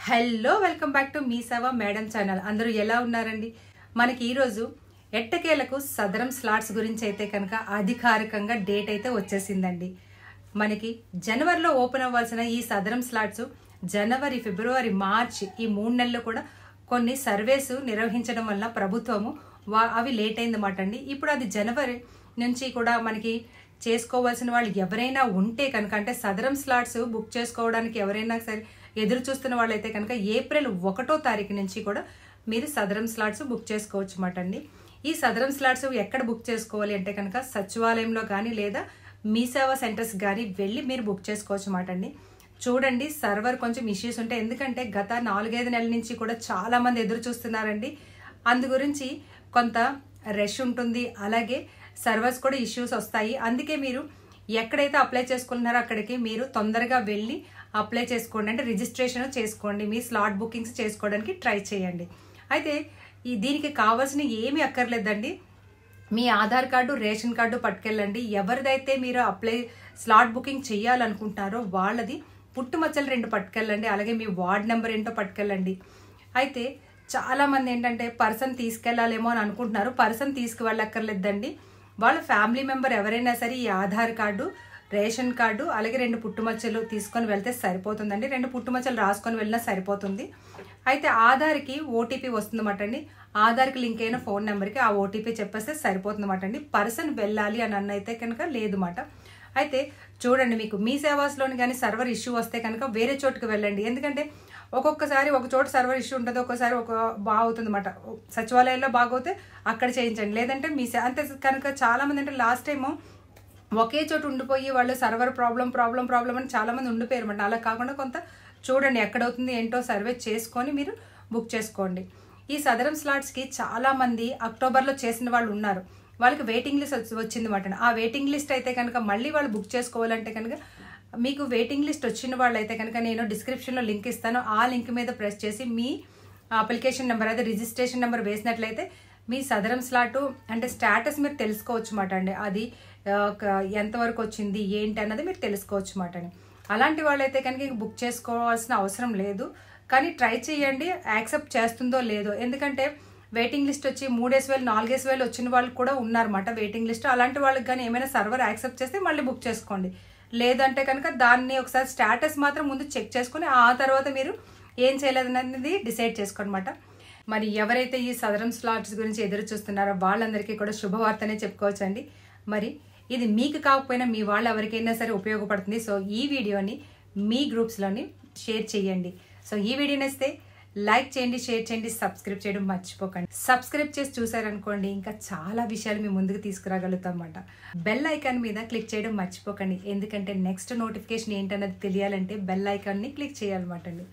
Hello welcome back to me సేవ madam channel. అందరూ ఎలా ఉన్నారండి? మనకి ఈరోజు ఎట్టకేలకు సదరం స్లాట్స్ గురించి అయితే కనుక అధికారికంగా డేట్ అయితే వచ్చేసిందండి. మనకి జనవరిలో ఓపెన్ అవ్వాల్సిన ఈ సదరం స్లాట్స్ జనవరి, ఫిబ్రవరి, మార్చ్ ఈ 3 నెలలు కూడా కొన్ని సర్వేస్ నిర్వహించడం వల్ల ప్రభుత్వము అవి లేట్ అయిందన్నమాట అండి. ఇప్పుడు అది జనవరి నుంచి కూడా మనకి చేసుకోవాల్సిన వాళ్ళు ఎవరైనా ఉంటే కనుక, అంటే సదరం స్లాట్స్ బుక్ చేసుకోవడానికి ఎవరైనా సరే ఎదురు చూస్తున్న వాళ్ళైతే కనుక ఏప్రిల్ 1వ తారీఖు నుంచి కూడా మీరు సదరం స్లాట్స్ బుక్ చేసుకోవచ్చు అన్నమాట అండి. ఈ సదరం స్లాట్స్ ఎక్కడ బుక్ చేసుకోవాలి అంటే కనుక సచివాలయంలో కానీ లేదా మీ సేవా సెంటర్స్ కానీ వెళ్ళి మీరు బుక్ చేసుకోవచ్చు అన్నమాట అండి. చూడండి, సర్వర్ కొంచెం ఇష్యూస్ ఉంటాయి, ఎందుకంటే గత 4-5 నెలల నుంచి కూడా చాలా మంది ఎదురు చూస్తున్నారండి. అందు గురించి కొంత రష్ ఉంటుంది, అలాగే సర్వర్స్ కూడా ఇష్యూస్ వస్తాయి. అందుకే మీరు ఎక్కడైతే అప్లై చేసుకుంటున్నారో అక్కడికి మీరు తొందరగా వెళ్ళి అప్లై చేసుకోండి, అంటే రిజిస్ట్రేషన్ చేసుకోండి, మీ స్లాట్ బుకింగ్స్ చేసుకోవడానికి ట్రై చేయండి. అయితే దీనికి కావాల్సిన ఏమీ అక్కర్లేదండి. మీ ఆధార్ కార్డు, రేషన్ కార్డు పట్టుకెళ్ళండి. ఎవరిదైతే మీరు స్లాట్ బుకింగ్ చేయాలనుకుంటున్నారో వాళ్ళది పుట్టుమచ్చలు 2 పట్టుకెళ్ళండి, అలాగే మీ వార్డ్ నెంబర్ ఏంటో పట్టుకెళ్ళండి. అయితే చాలా మంది ఏంటంటే పర్సన్ తీసుకెళ్లాలేమో అని అనుకుంటున్నారు. పర్సన్ తీసుకువెళ్ళక్కర్లేదండి. వాళ్ళ ఫ్యామిలీ మెంబర్ ఎవరైనా సరే ఈ ఆధార్ కార్డు, రేషన్ కార్డు, అలాగే 2 పుట్టుమచ్చలు తీసుకొని వెళ్తే సరిపోతుందండి. 2 పుట్టుమచ్చలు రాసుకొని వెళ్ళినా సరిపోతుంది. అయితే ఆధార్కి ఓటీపీ వస్తుందన్నమాట అండి. ఆధార్కి లింక్ అయిన ఫోన్ నెంబర్కి ఆ ఓటీపీ చెప్పేస్తే సరిపోతుందన్నమాట అండి. పర్సన్ వెళ్ళాలి అని అన్నైతే కనుక లేదన్నమాట. అయితే చూడండి, మీకు మీ సేవాస్లోని కానీ సర్వర్ ఇష్యూ వస్తే కనుక వేరే చోటుకు వెళ్ళండి. ఎందుకంటే ఒక్కొక్కసారి ఒక చోట సర్వర్ ఇష్యూ ఉంటుంది, ఒక్కోసారి బాగుతుంది అన్నమాట. సచివాలయంలో బాగోతే అక్కడ చేయించండి, లేదంటే అంతే కనుక చాలా మంది అంటే లాస్ట్ టైము ఒకే చోట ఉండిపోయి వాళ్ళు సర్వర్ ప్రాబ్లం అని చాలా మంది ఉండిపోయారు అన్నమాట. అలా కాకుండా కొంత చూడండి ఎక్కడవుతుంది ఏంటో సర్వే చేసుకొని మీరు బుక్ చేసుకోండి. ఈ సదరం స్లాట్స్కి చాలా మంది అక్టోబర్లో చేసిన వాళ్ళు ఉన్నారు, వాళ్ళకి వెయిటింగ్ లిస్ట్ వచ్చింది మాట. ఆ వెయిటింగ్ లిస్ట్ అయితే కనుక మళ్ళీ వాళ్ళు బుక్ చేసుకోవాలంటే కనుక మీకు వెయిటింగ్ లిస్ట్ వచ్చిన వాళ్ళు అయితే కనుక నేను డిస్క్రిప్షన్లో లింక్ ఇస్తాను. ఆ లింక్ మీద ప్రెస్ చేసి మీ అప్లికేషన్ నెంబర్, అదే రిజిస్ట్రేషన్ నెంబర్ వేసినట్లయితే మీ సదరం స్లాట్ అంటే స్టేటస్ మీరు తెలుసుకోవచ్చు మాట అండి. అది ఎంతవరకు వచ్చింది ఏంటి అన్నది మీరు తెలుసుకోవచ్చు మాట అండి. అలాంటి వాళ్ళైతే కనుక బుక్ చేసుకోవాల్సిన అవసరం లేదు, కానీ ట్రై చేయండి యాక్సెప్ట్ చేస్తుందో లేదో. ఎందుకంటే వెయిటింగ్ లిస్ట్ వచ్చి 3,000 4,000 వచ్చిన వాళ్ళు కూడా ఉన్నారన్నమాట వెయిటింగ్ లిస్ట్. అలాంటి వాళ్ళకి కానీ ఏమైనా సర్వర్ యాక్సెప్ట్ చేస్తే మళ్ళీ బుక్ చేసుకోండి, లేదంటే కనుక దాన్ని ఒకసారి స్టేటస్ మాత్రం ముందు చెక్ చేసుకుని ఆ తర్వాత మీరు ఏం చేయలేదనేది డిసైడ్ చేసుకోనమాట. మరి ఎవరైతే ఈ సదరం స్లాట్స్ గురించి ఎదురు చూస్తున్నారో వాళ్ళందరికీ కూడా శుభవార్తనే చెప్పుకోవచ్చండి. మరి ఇది మీకు కాకపోయినా మీ వాళ్ళు ఎవరికైనా సరే ఉపయోగపడుతుంది. సో ఈ వీడియోని మీ గ్రూప్స్లోని షేర్ చేయండి. సో ఈ వీడియో నచ్చితే లైక్ చేయండి, షేర్ చేయండి, సబ్స్క్రైబ్ చేయడం మర్చిపోకండి. సబ్స్క్రైబ్ చేసి చూసారనుకోండి ఇంకా చాలా విషయాలు మీ ముందుకు తీసుకురాగలుగుతాం అన్నమాట. బెల్ ఐకాన్ మీద క్లిక్ చేయడం మర్చిపోకండి, ఎందుకంటే నెక్స్ట్ నోటిఫికేషన్ ఏంటన్నది తెలియాలంటే బెల్ ఐకాన్ని క్లిక్ చేయాలన్నమాట అండి.